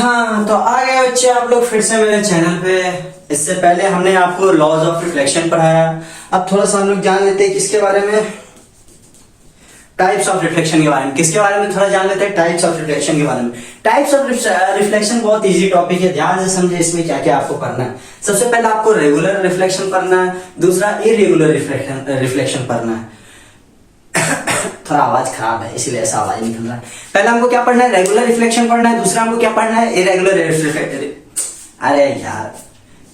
हाँ तो आ गए बच्चे आप लोग फिर से मेरे चैनल पे। इससे पहले हमने आपको लॉज ऑफ रिफ्लेक्शन पढ़ाया। अब थोड़ा सा हम लोग जान लेते हैं किसके बारे में, टाइप्स ऑफ रिफ्लेक्शन के बारे में। किसके बारे में थोड़ा जान लेते हैं, टाइप्स ऑफ रिफ्लेक्शन के बारे में। टाइप्स ऑफ रिफ्लेक्शन बहुत इजी टॉपिक है, ध्यान से समझे इसमें क्या क्या आपको करना है। सबसे पहले आपको रेगुलर रिफ्लेक्शन पढ़ना है, दूसरा इरेगुलर रिफ्लेक्शन पढ़ना है। थोड़ा आवाज खराब है इसलिए ऐसा आवाज निकल रहा है। पहले हमको क्या पढ़ना है, रेगुलर रिफ्लेक्शन पढ़ना है, दूसरा हमको क्या पढ़ना है, इरेगुलर रिफ्लेक्शन। अरे यार,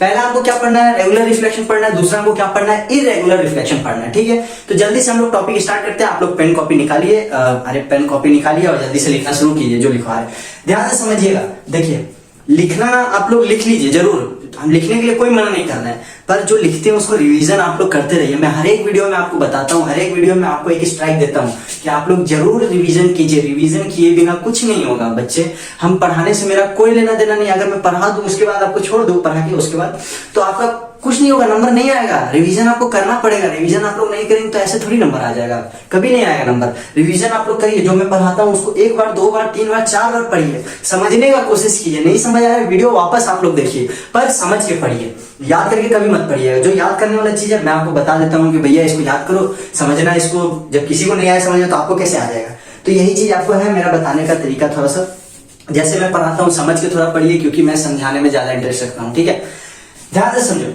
पहला हमको क्या पढ़ना है, रेगुलर रिफ्लेक्शन पढ़ना है, दूसरा हमको क्या पढ़ना है, इरेगुलर रिफ्लेक्शन पढ़ना है। ठीक है, तो जल्दी से हम लोग टॉपिक स्टार्ट करते हैं। आप लोग पेन कॉपी निकालिए, अरे पेन कॉपी निकालिए और जल्दी से लिखना शुरू कीजिए जो लिखवा है। ध्यान से समझिएगा, देखिए लिखना आप लोग लिख लीजिए जरूर, हम लिखने के लिए कोई मना नहीं करना है, पर जो लिखते हैं उसको रिवीजन आप लोग करते रहिए। मैं हर एक वीडियो में आपको बताता हूँ, हर एक वीडियो में आपको एक स्ट्राइक देता हूँ कि आप लोग जरूर रिवीजन कीजिए। रिवीजन किए बिना कुछ नहीं होगा बच्चे। हम पढ़ाने से मेरा कोई लेना देना नहीं। अगर मैं पढ़ा दूं उसके बाद आपको छोड़ दूं पढ़ा के उसके बाद, तो आपका कुछ नहीं होगा, नंबर नहीं आएगा। रिवीजन आपको करना पड़ेगा। रिवीजन आप लोग नहीं करेंगे तो ऐसे थोड़ी नंबर आ जाएगा, कभी नहीं आएगा नंबर। रिवीजन आप लोग करिए, जो मैं पढ़ाता हूँ उसको एक बार, दो बार, तीन बार, चार बार पढ़िए, समझने का कोशिश कीजिए। नहीं समझ आया वीडियो वापस आप लोग देखिए, पर समझ के पढ़िए, याद करके कभी मत पढ़िएगा। जो याद करने वाला चीज है मैं आपको बता देता हूँ कि भैया इसको याद करो, समझना इसको। जब किसी को नहीं आया समझना तो आपको कैसे आ जाएगा। तो यही चीज आपको है मेरा बताने का तरीका। थोड़ा सा जैसे मैं पढ़ाता हूँ समझ के थोड़ा पढ़िए, क्योंकि मैं समझाने में ज्यादा इंटरेस्ट रखता हूँ। ठीक है, ध्यान से समझो।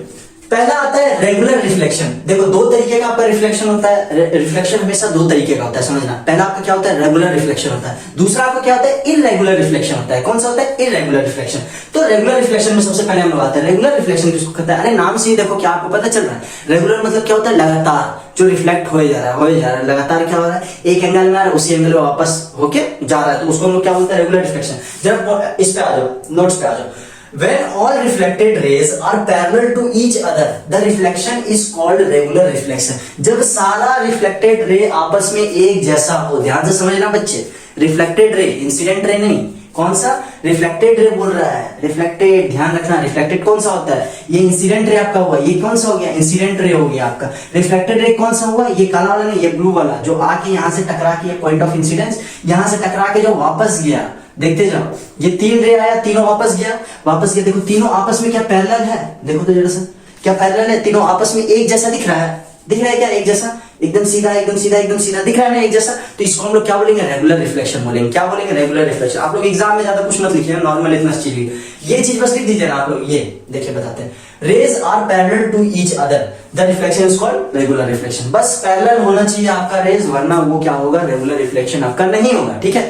पहला आता है रेगुलर रिफ्लेक्शन। देखो दो तरीके का आपका रिफ्लेक्शन होता है। रिफ्लेक्शन हमेशा दो तरीके का होता है, समझना। पहला आपका क्या होता है, रेगुलर रिफ्लेक्शन होता है। दूसरा आपका क्या होता है, इरेगुलर रिफ्लेक्शन होता है। कौन सा होता है, इरेगुलर रिफ्लेक्शन। तो रेगुलर रिफ्लेक्शन में सबसे पहले हम लोग आते हैं रेगुलर रिफ्लेक्शन किसको कहता है। अरे नाम से ही देखो क्या आपको पता चल रहा है। रेगुलर मतलब क्या होता है, लगातार जो रिफ्लेक्ट हो जा रहा है, हो जा रहा है, लगातार क्या हो रहा है, एक एंगल में आ रहा है, उसी एंगल में वापस होके जा रहा है, तो उसको हम लोग क्या बोलते हैं, रेगुलर रिफ्लेक्शन। जब इस पे आ जाओ, नोट्स पे आ जाओ। When all reflected rays are parallel to each other, the reflection is called regular reflection. जब सारा reflected ray आपस में एक जैसा हो, ध्यान से समझना बच्चे। reflected ray, incident ray नहीं, कौन सा, reflected ray बोल रहा है। reflected, ध्यान रखना, reflected कौन सा होता है, ये incident ray आपका हुआ। ये कौन सा हो गया, incident ray हो गया आपका। reflected ray कौन सा हुआ, ये काला वाला नहीं, ये ब्लू वाला, जो आके यहाँ से टकरा के, पॉइंट ऑफ इंसिडेंस, यहाँ से टकरा के जो वापस गया। देखते जाओ, ये तीन रे आया, तीनों वापस गया, वापस गया। देखो तीनों आपस में क्या पैरेलल है, देखो तो जरा सा, क्या पैरेलल है, तीनों आपस में एक जैसा दिख रहा है। दिख रहा है क्या, एक जैसा, एकदम सीधा, एकदम सीधा, एकदम सीधा दिख रहा है ना, एक जैसा। तो इसको हम लोग क्या बोलेंगे, रेगुलर रिफ्लेक्शन बोलेंगे। क्या बोलेंगे, रेगुलर रिफ्लेक्शन। आप लोग एग्जाम में ज्यादा कुछ मत लिखिए, नॉर्मल इतना चीज, ये चीज बस लिख दीजिए ना आप लोग। ये देखिए बताते हैं, rays are parallel to each other, the reflection is called regular reflection. बस पैरेलल होना चाहिए आपका रेज, वरना वो क्या होगा, रेगुलर रिफ्लेक्शन आपका नहीं होगा। ठीक है,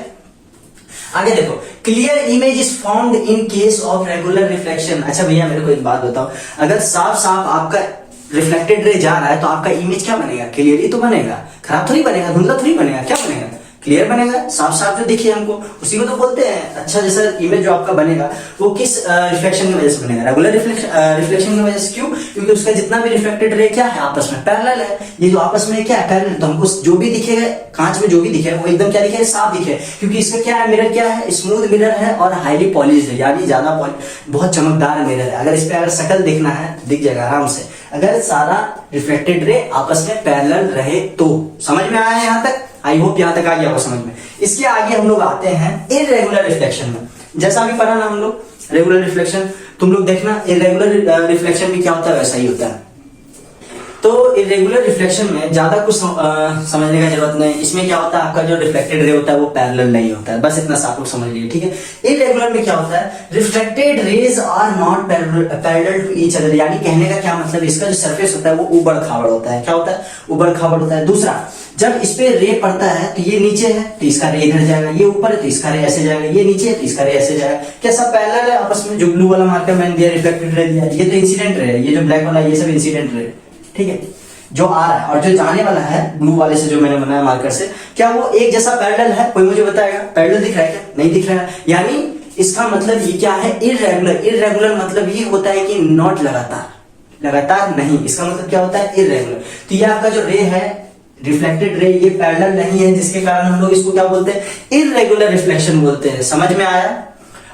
आगे देखो, clear image is found in case of regular reflection. अच्छा भैया मेरे को एक बात बताओ, अगर साफ साफ आपका रिफ्लेक्टेड रे जा रहा है तो आपका इमेज क्या बनेगा, क्लियर ही तो बनेगा, खराब थोड़ी बनेगा, धुंधला थोड़ी बनेगा, क्या बनेगा, क्लियर बनेगा, साफ साफ जो दिखे हमको, उसी को तो बोलते हैं। अच्छा जैसा इमेज जो आपका बनेगा वो किस रिफ्लेक्शन की वजह से बनेगा, रेगुलर रिफ्लेक्शन की वजह से। क्यों, क्योंकि उसका जितना भी रिफ्लेक्टेड रे क्या है, आपस में पैरेलल है। ये जो आपस में क्या है, पैरेलल, तो हमको जो भी दिखेगा कांच में, जो भी दिखे वो एकदम क्या दिखे, साफ दिखे। क्योंकि इसका क्या है, मिरर क्या है, स्मूथ मिरर है और हाईली पॉलिश्ड है, यानी ज्यादा बहुत चमकदार मिरर है। अगर इस पे अगर शक्ल देखना है दिख जाएगा आराम से, अगर सारा रिफ्लेक्टेड रे आपस में पैरेलल रहे तो। समझ में आया यहाँ तक, आई होप यहाँ तक आ गया हो समझ में। इसके आगे हम लोग आते हैं इरेगुलर रिफ्लेक्शन में। जैसा भी पढ़ा ना हम लोग रेगुलर रिफ्लेक्शन, तुम लोग देखना इरेगुलर रिफ्लेक्शन भी क्या होता है, वैसा ही होता है। तो इरेगुलर रिफ्लेक्शन में ज्यादा कुछ समझने का जरूरत नहीं। इसमें क्या होता है, आपका जो रिफ्लेक्टेड रे होता है वो पैरेलल नहीं होता है, बस इतना सा आप लोग समझ लीजिए। ठीक है, इरेगुलर में क्या होता है, reflected rays are not parallel to each other. यानी कहने का क्या मतलब, इसका जो सरफेस होता है वो उबड़ खाबड़ होता है। क्या होता है, उबड़ खाबड़ होता है। दूसरा, जब इस पे रे पड़ता है तो ये नीचे है तो इसका रे इधर जाएगा, ये ऊपर है तो इसका रे ऐसे जाएगा, ये नीचे है तो इसका रे ऐसे जाएगा। क्या सब पैरेलल है आपस में। जो ब्लू वाला मार्कर मैंने दिया रिफ्लेक्टेड रे दिया, ये तो इंसिडेंट रे है, ये जो ब्लैक वाला ये सब इंसिडेंट रे। ठीक है, जो आ रहा है और जो जाने वाला है ब्लू वाले से जो मैंने बनाया मार्कर से, क्या वो एक जैसा पैरेलल है, कोई मुझे बताएगा, पैरेलल दिख रहा है क्या, नहीं दिख रहा है। यानी इसका मतलब ये क्या है, इरेगुलर। इरेगुलर मतलब ये होता है कि नॉट लगातार, लगातार नहीं, इसका मतलब क्या होता है, इरेगुलर। तो ये आपका जो रे है रिफ्लेक्टेड रे, ये पैरेलल नहीं है, जिसके कारण हम लोग इसको क्या बोलते हैं, इरेगुलर रिफ्लेक्शन बोलते हैं। समझ में आया।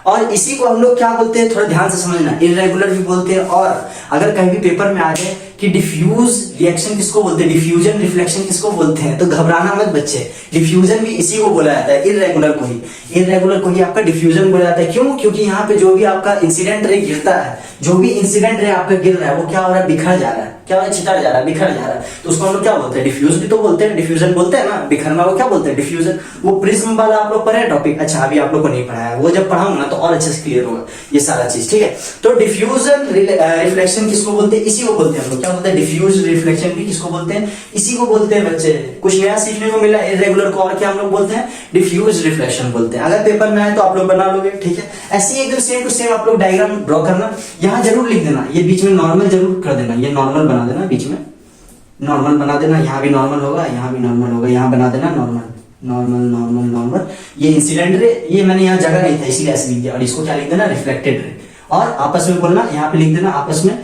और इसी को हम लोग क्या बोलते हैं, थोड़ा ध्यान से समझना, इरेगुलर भी बोलते हैं। और अगर कहीं भी पेपर में आ जाए कि डिफ्यूज रिएक्शन किसको बोलते हैं, डिफ्यूजन रिफ्लेक्शन किसको बोलते हैं। तो घबराना मत बच्चे, डिफ्यूजन भी इसी को बोला जाता है, इररेगुलर को ही आपका डिफ्यूजन बोला जाता है। क्यों? क्योंकि यहाँ पे जो भी आपका इंसिडेंट रे गिरता है, जो भी इंसिडेंट रे आपका गिर रहा है वो क्या हो रहा है, बिखर जा रहा है, क्या हो रहा है, चितर जा रहा है, बिखर जा रहा है। तो उसको हम लोग क्या बोलते हैं, डिफ्यूज भी तो बोलते हैं, डिफ्यूजन बोलते हैं ना, बिखरना वो क्या बोलते हैं, डिफ्यूजन। वो प्रिज्म वाला आप लोग पढ़े टॉपिक, अच्छा अभी आप लोग को नहीं पढ़ाया, वो जब पढ़ाऊंगा ना तो और अच्छे से क्लियर होगा ये सारा चीज, ठीक है। तो डिफ्यूजन रिफ्लेक्शन किसको बोलते हैं, इसी को बोलते हैं हम लोग, क्या बोलते हैं, डिफ्यूज रिफ्लेक्शन भी किसको बोलते हैं, इसी को बोलते हैं बच्चे। कुछ नया सीखने को मिला, इररेगुलर को और क्या हम लोग बोलते हैं, डिफ्यूज रिफ्लेक्शन बोलते हैं। अगर पेपर में आए तो आप लोग बना लोगे, ठीक है। ऐसे ही एकदम सेम टू सेम आप लोग डायग्राम ड्रॉ करना, यहाँ जरूर लिख देना, ये बीच में नॉर्मल जरूर कर देना, ये नॉर्मल बना देना, बीच में नॉर्मल बना देना, यहाँ भी नॉर्मल होगा, यहाँ भी नॉर्मल होगा, यहाँ बना देना नॉर्मल नॉर्मल नॉर्मल नॉर्मल। ये इंसिडेंट रे, ये मैंने यहाँ जगह नहीं था इसीलिए ऐसे लिख दिया, और इसको क्या लिख देना, रिफ्लेक्टेड रे। और आपस में बोलना, यहाँ पे लिख देना आपस में,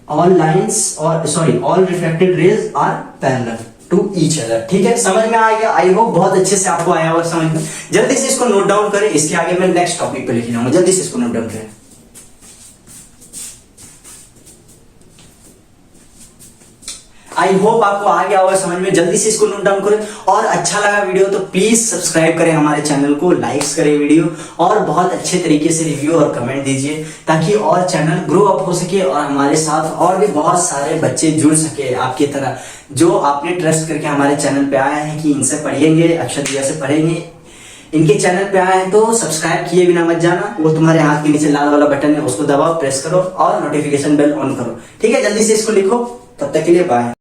ऑल लाइंस और sorry all reflected rays are parallel to each other, ठीक है। समझ में आ गया, आई होप बहुत अच्छे से आपको आया होगा समझ में। जल्दी से इसको नोट डाउन करें, इसके आगे मैं नेक्स्ट टॉपिक पे लिख जाऊंगा, जल्दी से इसको नोट डाउन करें। आई होप आपको आ गया होगा समझ में, जल्दी से इसको नोट डाउन करें। और अच्छा लगा वीडियो तो प्लीज सब्सक्राइब करें हमारे चैनल को, लाइक्स करें वीडियो, और बहुत अच्छे तरीके से रिव्यू और कमेंट दीजिए ताकि और चैनल ग्रो अप हो सके और हमारे साथ और भी बहुत सारे बच्चे जुड़ सके आपकी तरह, जो आपने ट्रस्ट करके हमारे चैनल पे आए हैं कि इनसे पढ़ेंगे, अक्षर दिया से पढ़ेंगे। इनके चैनल पे आए हैं तो सब्सक्राइब किए बिना मत जाना, वो तुम्हारे हाथ के नीचे लाल वाला बटन है, उसको दबाओ, प्रेस करो और नोटिफिकेशन बेल ऑन करो, ठीक है। जल्दी से इसको लिखो, तब तक के लिए बाय।